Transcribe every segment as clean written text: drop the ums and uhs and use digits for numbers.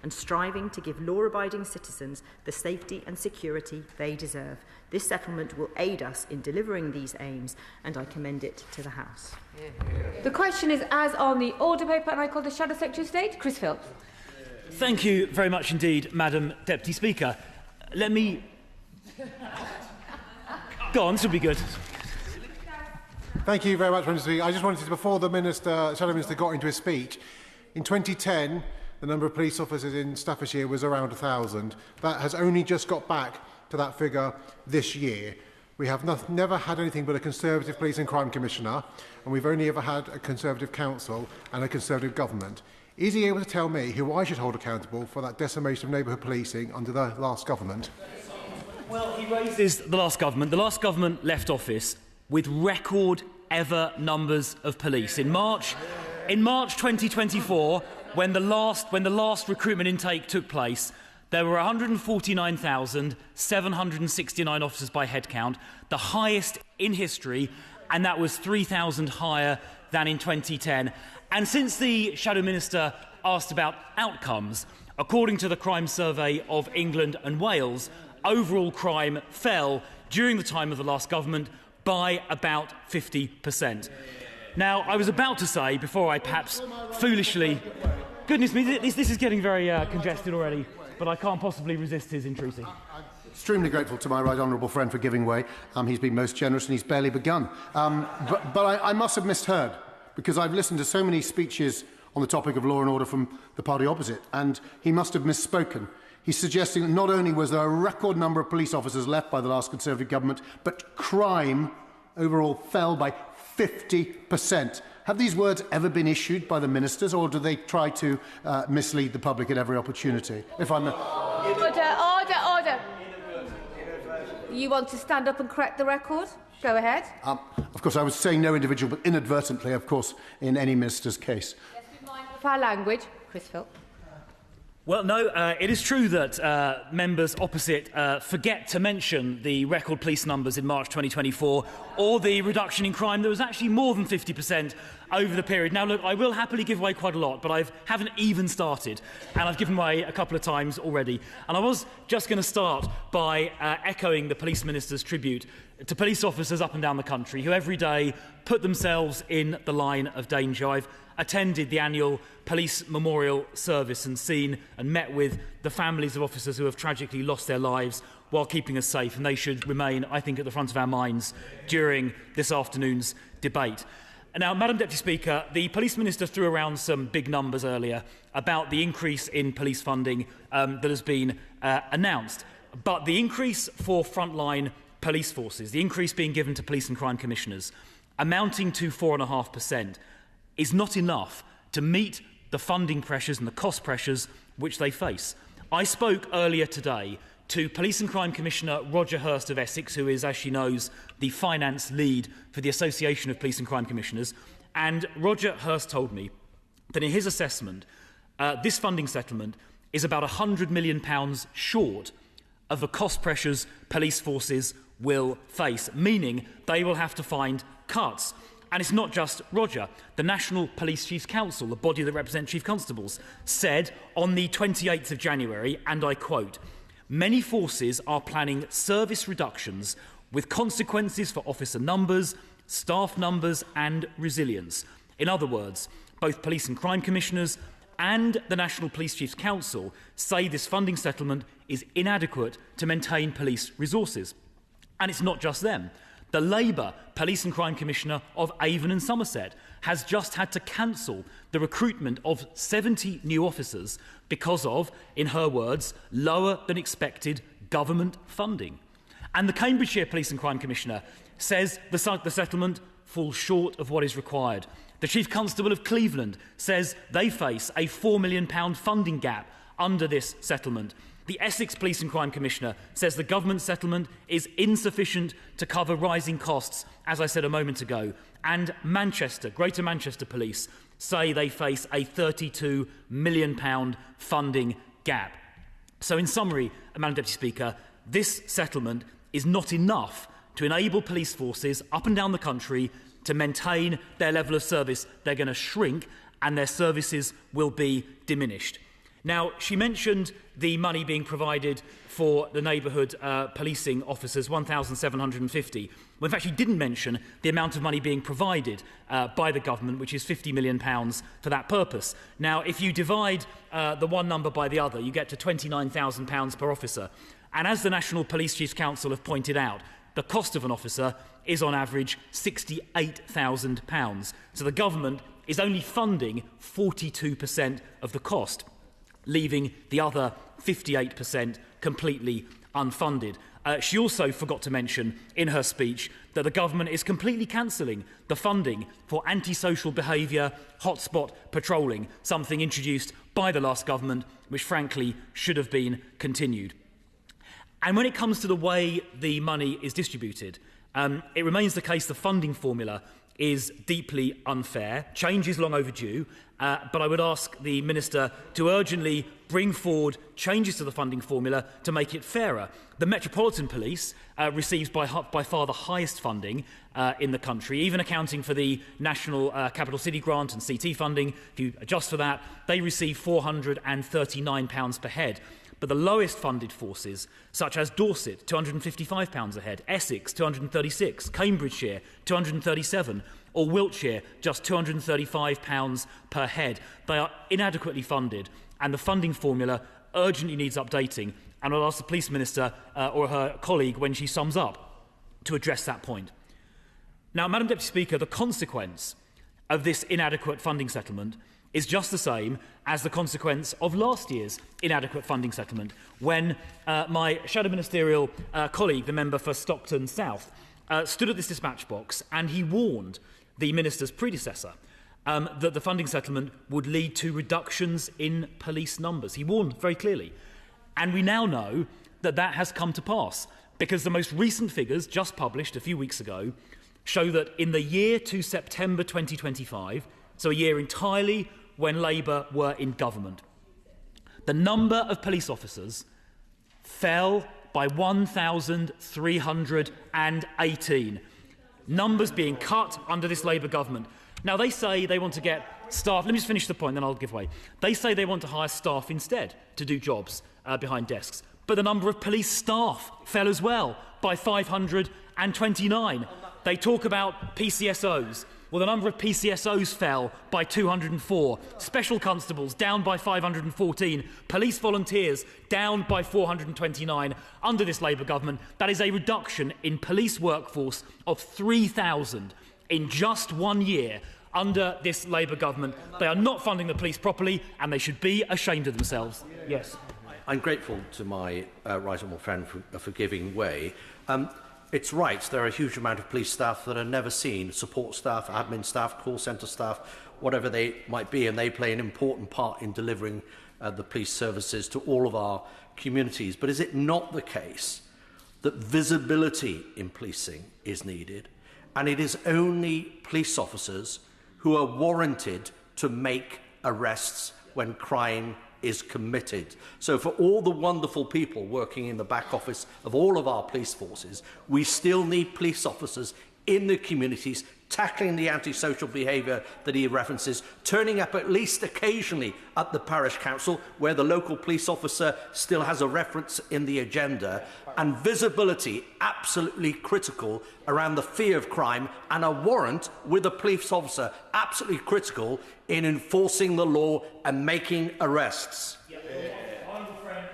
and striving to give law-abiding citizens the safety and security they deserve. This settlement will aid us in delivering these aims, and I commend it to the House. The question is as on the order paper, and I call the Shadow Secretary of State, Chris Philp. Thank you very much indeed, Madam Deputy Speaker. Let me... Go on, this will be good. Thank you very much, Mr. Speaker. I just wanted to, before the Shadow Minister got into his speech, in 2010, the number of police officers in Staffordshire was around 1,000. That has only just got back to that figure this year. We have never had anything but a Conservative Police and Crime Commissioner, and we've only ever had a Conservative Council and a Conservative Government. Is he able to tell me who I should hold accountable for that decimation of neighbourhood policing under the last government? Well, he raises the last government. The last government left office with record ever numbers of police. In March 2024, when the last recruitment intake took place, there were 149,769 officers by headcount, the highest in history, and that was 3,000 higher than in 2010. And since the Shadow Minister asked about outcomes, according to the Crime Survey of England and Wales, overall crime fell during the time of the last government by about 50%. Now, I was about to say, before I perhaps foolishly... Goodness me, this is getting very congested already, but I can't possibly resist his intrusing. Extremely grateful to my right honourable friend for giving way. He's been most generous and he's barely begun. But I must have misheard, because I've listened to so many speeches on the topic of law and order from the party opposite, and he must have misspoken. He's suggesting that not only was there a record number of police officers left by the last Conservative government, but crime overall fell by 50%. Have these words ever been issued by the ministers, or do they try to mislead the public at every opportunity? If I'm... Order. You want to stand up and correct the record? Go ahead. Of course, I was saying no individual, but inadvertently, of course, in any minister's case. Let's be mindful of our language. Chris Philp. Well, no, it is true that members opposite forget to mention the record police numbers in March 2024 or the reduction in crime. There was actually more than 50% over the period. Now, look, I will happily give away quite a lot, but I haven't even started, and I've given away a couple of times already. And I was just going to start by echoing the Police Minister's tribute to police officers up and down the country who every day put themselves in the line of danger. I've attended the annual Police Memorial Service and seen and met with the families of officers who have tragically lost their lives while keeping us safe, and they should remain, I think, at the front of our minds during this afternoon's debate. Now, Madam Deputy Speaker, the Police Minister threw around some big numbers earlier about the increase in police funding that has been announced. But the increase for frontline police forces, the increase being given to police and crime commissioners, amounting to 4.5%, is not enough to meet the funding pressures and the cost pressures which they face. I spoke earlier today to Police and Crime Commissioner Roger Hurst of Essex, who is, as she knows, the finance lead for the Association of Police and Crime Commissioners, and Roger Hurst told me that in his assessment, this funding settlement is about £100 million short of the cost pressures police forces will face, meaning they will have to find cuts. And it's not just Roger. The National Police Chiefs Council, the body that represents Chief Constables, said on the 28th of January, and I quote, "Many forces are planning service reductions with consequences for officer numbers, staff numbers and resilience." In other words, both police and crime commissioners and the National Police Chiefs Council say this funding settlement is inadequate to maintain police resources. And it's not just them. The Labour Police and Crime Commissioner of Avon and Somerset has just had to cancel the recruitment of 70 new officers because of, in her words, lower than expected government funding. And the Cambridgeshire Police and Crime Commissioner says the settlement falls short of what is required. The Chief Constable of Cleveland says they face a £4 million funding gap under this settlement. The Essex Police and Crime Commissioner says the government settlement is insufficient to cover rising costs, as I said a moment ago. And Manchester, Greater Manchester Police, say they face a £32 million funding gap. So in summary, Madam Deputy Speaker, this settlement is not enough to enable police forces up and down the country to maintain their level of service. They're going to shrink and their services will be diminished. Now, she mentioned the money being provided for the neighbourhood policing officers, 1,750. Well, in fact, she didn't mention the amount of money being provided by the government, which is £50 million for that purpose. Now, if you divide the one number by the other, you get to £29,000 per officer. And as the National Police Chiefs Council have pointed out, the cost of an officer is on average £68,000. So the government is only funding 42% of the cost, leaving the other 58% completely unfunded. She also forgot to mention in her speech that the government is completely cancelling the funding for antisocial behaviour hotspot patrolling, something introduced by the last government, which frankly should have been continued. And when it comes to the way the money is distributed, it remains the case the funding formula is deeply unfair. Change is long overdue, but I would ask the Minister to urgently bring forward changes to the funding formula to make it fairer. The Metropolitan Police receives by far the highest funding in the country, even accounting for the National Capital City Grant and CT funding. If you adjust for that, they receive £439 per head. But the lowest funded forces, such as Dorset, £255 a head, Essex, £236, Cambridgeshire, £237, or Wiltshire, just £235 per head. They are inadequately funded, and the funding formula urgently needs updating. And I'll ask the Police Minister or her colleague, when she sums up, to address that point. Now, Madam Deputy Speaker, the consequence of this inadequate funding settlement is just the same as the consequence of last year's inadequate funding settlement, when my shadow ministerial colleague, the member for Stockton South, stood at this dispatch box and he warned the minister's predecessor that the funding settlement would lead to reductions in police numbers. He warned very clearly. And we now know that that has come to pass, because the most recent figures, just published a few weeks ago, show that in the year to September 2025, so a year entirely when Labour were in government, the number of police officers fell by 1,318. Numbers being cut under this Labour government. Now, they say they want to get staff. Let me just finish the point, then I'll give way. They say they want to hire staff instead to do jobs behind desks. But the number of police staff fell as well by 529. They talk about PCSOs. Well, the number of PCSOs fell by 204. Special constables down by 514. Police volunteers down by 429. Under this Labour government, that is a reduction in police workforce of 3,000 in just 1 year. Under this Labour government, they are not funding the police properly, and they should be ashamed of themselves. Yes. I'm grateful to my right honourable friend for giving way. It's right, there are a huge amount of police staff that are never seen, support staff, admin staff, call centre staff, whatever they might be, and they play an important part in delivering the police services to all of our communities. But is it not the case that visibility in policing is needed, and it is only police officers who are warranted to make arrests when crime is committed? So for all the wonderful people working in the back office of all of our police forces, we still need police officers in the communities tackling the antisocial behaviour that he references, turning up at least occasionally at the parish council where the local police officer still has a reference in the agenda, and visibility absolutely critical around the fear of crime, and a warrant with a police officer absolutely critical in enforcing the law and making arrests.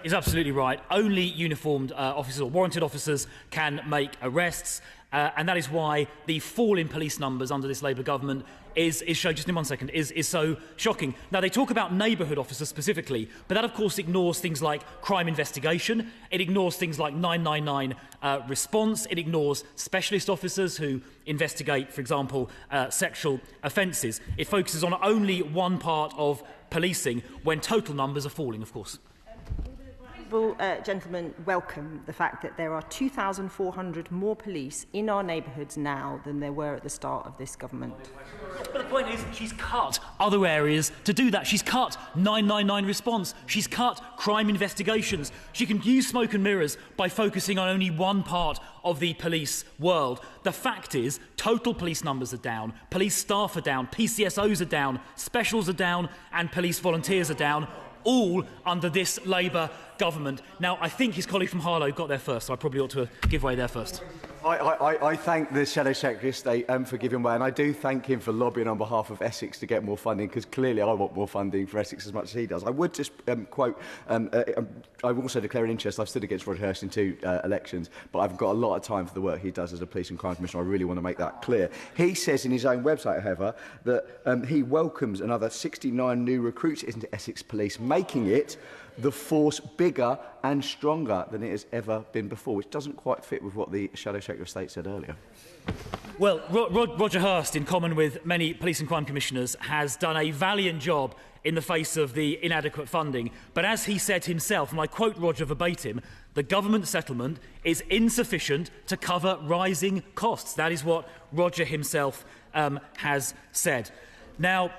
Is absolutely right. Only uniformed officers or warranted officers can make arrests. And that is why the fall in police numbers under this Labour government is just in 1 second, is so shocking. Now, they talk about neighbourhood officers specifically, but that, of course, ignores things like crime investigation. It ignores things like 999 response. It ignores specialist officers who investigate, for example, sexual offences. It focuses on only one part of policing when total numbers are falling, of course. Gentlemen, welcome the fact that there are 2,400 more police in our neighbourhoods now than there were at the start of this government. But the point is, she's cut other areas to do that. She's cut 999 response. She's cut crime investigations. She can use smoke and mirrors by focusing on only one part of the police world. The fact is, total police numbers are down, police staff are down, PCSOs are down, specials are down, and police volunteers are down. all under this Labour government. Now, I think his colleague from Harlow got there first, so I probably ought to give way there first. I thank the Shadow Secretary of State for giving way, and I do thank him for lobbying on behalf of Essex to get more funding, because clearly I want more funding for Essex as much as he does. I would just quote, I also declare an interest. I've stood against Roger Hurst in 2 elections, but I've got a lot of time for the work he does as a Police and Crime Commissioner. I really want to make that clear. He says in his own website, however, that he welcomes another 69 new recruits into Essex Police, making it the force bigger and stronger than it has ever been before, which doesn't quite fit with what the Shadow Secretary of State said earlier. Well, Roger Hurst, in common with many police and crime commissioners, has done a valiant job in the face of the inadequate funding. But as he said himself, and I quote Roger verbatim, the government settlement is insufficient to cover rising costs. That is what Roger himself has said. Now,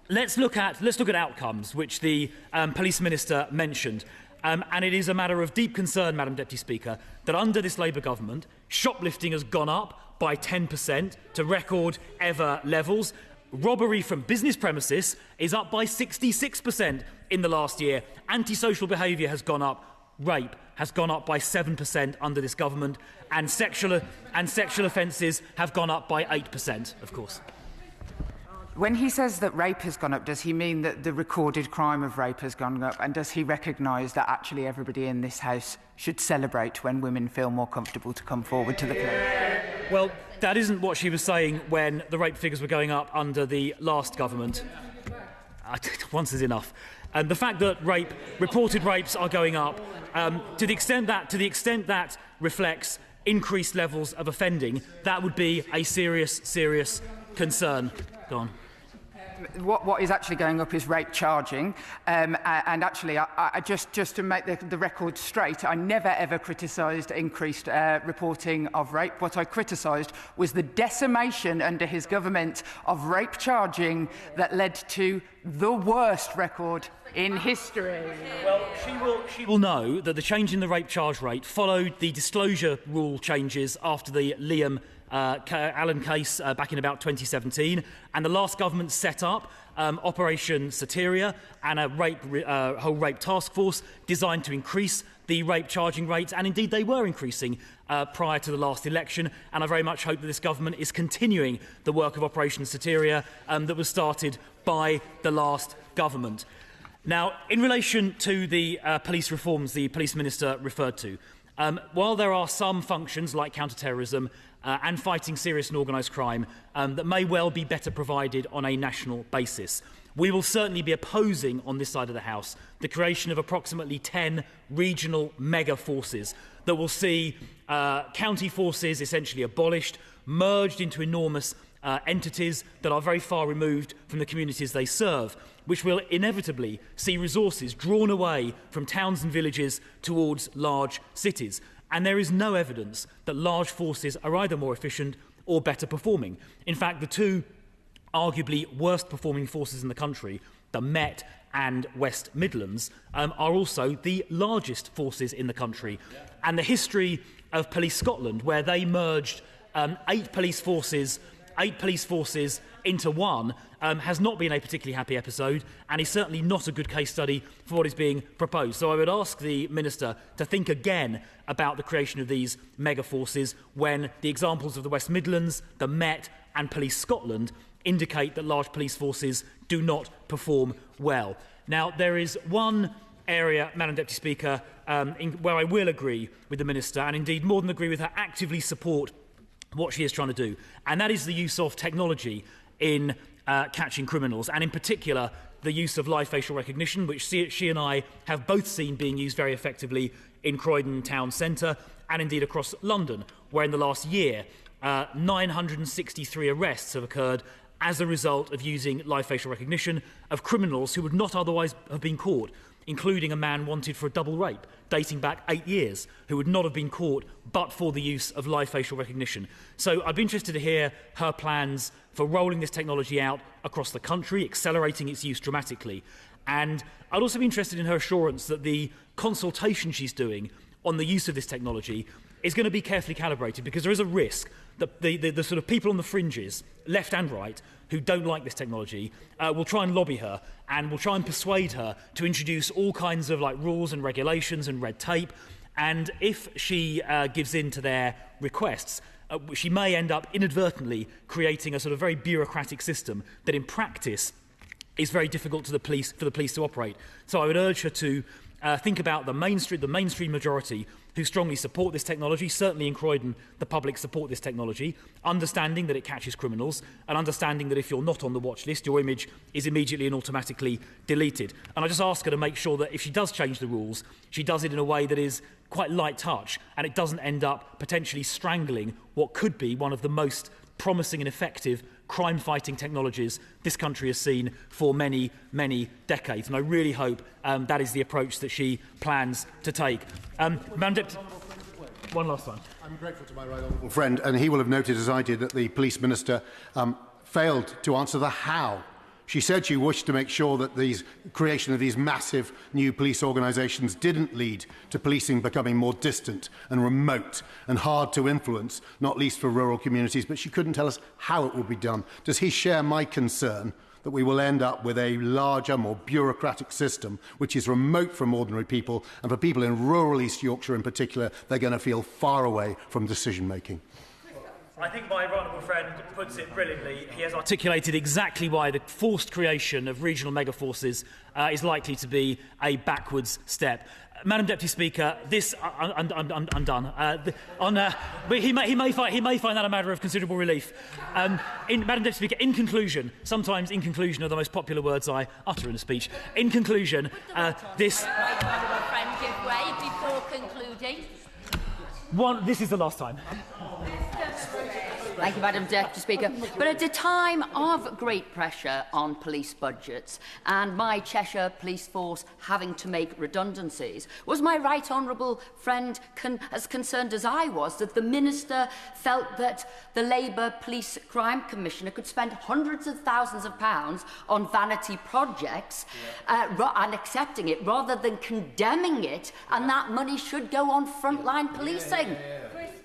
let's look at outcomes, which the Police Minister mentioned. And it is a matter of deep concern, Madam Deputy Speaker, that under this Labour government, shoplifting has gone up by 10% to record ever levels. Robbery from business premises is up by 66% in the last year. Antisocial behaviour has gone up. Rape has gone up by 7% under this government. And sexual offences have gone up by 8%, of course. When he says that rape has gone up, does he mean that the recorded crime of rape has gone up? And does he recognise that actually everybody in this House should celebrate when women feel more comfortable to come forward to the police? Well, that isn't what she was saying when the rape figures were going up under the last government. Once is enough. And the fact that reported rapes are going up, to the extent that reflects increased levels of offending, that would be a serious concern. Go on. What is actually going up is rape charging, and actually, I just to make the record straight, I never ever criticised increased reporting of rape. What I criticised was the decimation under his government of rape charging that led to the worst record in history. Well, she will know that the change in the rape charge rate followed the disclosure rule changes after the Liam Allen case back in about 2017, and the last government set up Operation Soteria and a whole rape task force designed to increase the rape charging rates, and indeed they were increasing prior to the last election, and I very much hope that this government is continuing the work of Operation Soteria that was started by the last government. Now, in relation to the police reforms the Police Minister referred to, while there are some functions like counter-terrorism and fighting serious and organised crime that may well be better provided on a national basis, we will certainly be opposing on this side of the House the creation of approximately 10 regional mega forces that will see county forces essentially abolished, merged into enormous entities that are very far removed from the communities they serve, which will inevitably see resources drawn away from towns and villages towards large cities. And there is no evidence that large forces are either more efficient or better performing. In fact, the two arguably worst performing forces in the country, the Met and West Midlands, are also the largest forces in the country. And the history of Police Scotland, where they merged 8 police forces into one, has not been a particularly happy episode, and is certainly not a good case study for what is being proposed. So I would ask the Minister to think again about the creation of these mega forces when the examples of the West Midlands, the Met and Police Scotland indicate that large police forces do not perform well. Now, there is one area, Madam Deputy Speaker, where I will agree with the Minister, and indeed more than agree with her, actively support what she is trying to do, and that is the use of technology in catching criminals, and in particular the use of live facial recognition, which she and I have both seen being used very effectively in Croydon town centre and indeed across London, where in the last year 963 arrests have occurred as a result of using live facial recognition of criminals who would not otherwise have been caught, including a man wanted for a double rape dating back 8 years, who would not have been caught but for the use of live facial recognition. So I'd be interested to hear her plans for rolling this technology out across the country, accelerating its use dramatically. And I'd also be interested in her assurance that the consultation she's doing on the use of this technology is going to be carefully calibrated, because there is a risk that the sort of people on the fringes, left and right, who don't like this technology will try and lobby her and will try and persuade her to introduce all kinds of rules and regulations and red tape. And if she gives in to their requests, she may end up inadvertently creating a sort of very bureaucratic system that in practice is very difficult for the police to operate. So I would urge her to think about the mainstream majority who strongly support this technology. Certainly in Croydon, the public support this technology, understanding that it catches criminals and understanding that if you're not on the watch list, your image is immediately and automatically deleted. And I just ask her to make sure that if she does change the rules, she does it in a way that is quite light touch and it doesn't end up potentially strangling what could be one of the most promising and effective crime-fighting technologies this country has seen for many, many decades. And I really hope that is the approach that she plans to take. Madam Deputy, one last time. I'm grateful to my right honourable friend, and he will have noted, as I did, that the Police Minister failed to answer the how. She said she wished to make sure that the creation of these massive new police organisations didn't lead to policing becoming more distant and remote and hard to influence, not least for rural communities, but she couldn't tell us how it will be done. Does he share my concern that we will end up with a larger, more bureaucratic system which is remote from ordinary people, and for people in rural East Yorkshire in particular, they're going to feel far away from decision-making? I think my honourable friend puts it brilliantly. He has articulated exactly why the forced creation of regional megaforces is likely to be a backwards step. Madam Deputy Speaker, this I'm done. He may find that a matter of considerable relief. Madam Deputy Speaker, in conclusion, sometimes in conclusion are the most popular words I utter in a speech. In conclusion, this. Right, honourable friend, give way before concluding. This is the last time. Thank you, Madam Deputy Speaker. But at a time of great pressure on police budgets and my Cheshire police force having to make redundancies, was my right honourable friend as concerned as I was that the Minister felt that the Labour Police Crime Commissioner could spend hundreds of thousands of pounds on vanity projects and accepting it rather than condemning it, and that money should go on frontline policing?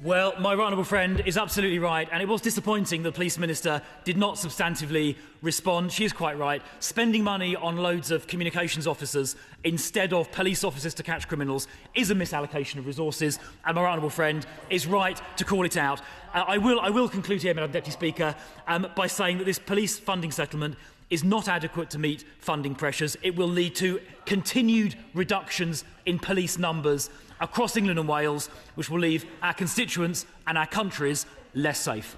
Well, my right honourable friend is absolutely right, and it was disappointing the Police Minister did not substantively respond. She is quite right. Spending money on loads of communications officers instead of police officers to catch criminals is a misallocation of resources, and my right honourable friend is right to call it out. I will conclude here, Madam Deputy Speaker, by saying that this police funding settlement is not adequate to meet funding pressures. It will lead to continued reductions in police numbers across England and Wales, which will leave our constituents and our countries less safe.